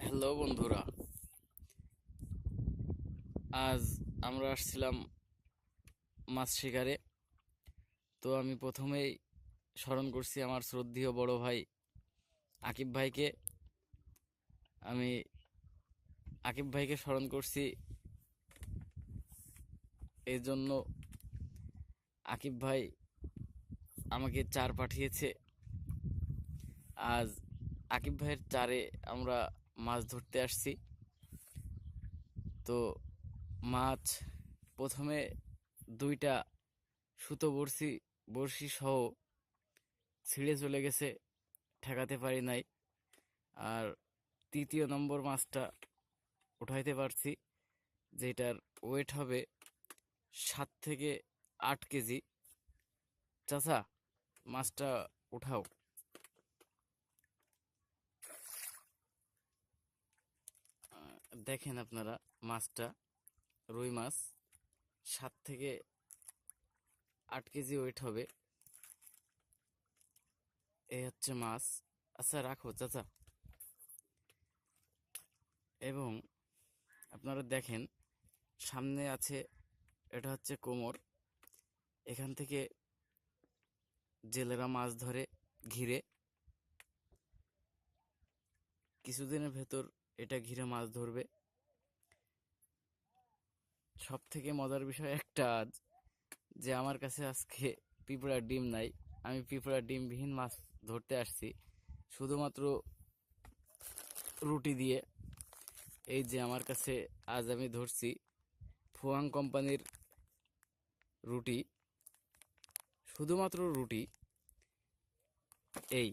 Hello বন্ধুরা, আজ আমরা আসছিলাম মাছ শিকারে। তো আমি প্রথমেই স্মরণ করছি আমার শ্রদ্ধেয় বড় ভাই আকিব ভাইকে। আমি আকিব ভাইকে স্মরণ করছি এই জন্য আকিব ভাই আমাকে চার পাঠিয়েছে। আজ আকিব ভাইয়ের চারে আমরা মাছ ধরতে আসছি। তো মাছ প্রথমে দুইটা সুতো বড়শি সহ ছিঁড়ে চলে গেছে, ঠেকাতে পারি নাই। আর তৃতীয় নম্বর মাছটা উঠাইতে পারছি, যেটার ওয়েট হবে 7 থেকে 8 কেজি। চাচা, মাছটা উঠাও। দেখেন আপনারা মাছটা, রুই মাছ 7 থেকে 8 কেজি ওয়েট হবে। এই হচ্ছে মাছ। আচ্ছা রাখো চাচা। এবং আপনারা দেখেন সামনে আছে, এটা হচ্ছে কোমর। এখান থেকে জেলেরা মাছ ধরে ঘিরে। কিছুদিনের ভেতর এটা ঘিরে মাছ ধরবে। সব থেকে মজার বিষয় একটা আজ, যে আমার কাছে আজকে পিঁপড়ার ডিম নাই। আমি পিঁপড়ার ডিমবিহীন মাছ ধরতে আসছি শুধুমাত্র রুটি দিয়ে। এই যে আমার কাছে আজ আমি ধরছি ফুয়াং কোম্পানির রুটি, শুধুমাত্র রুটি। এই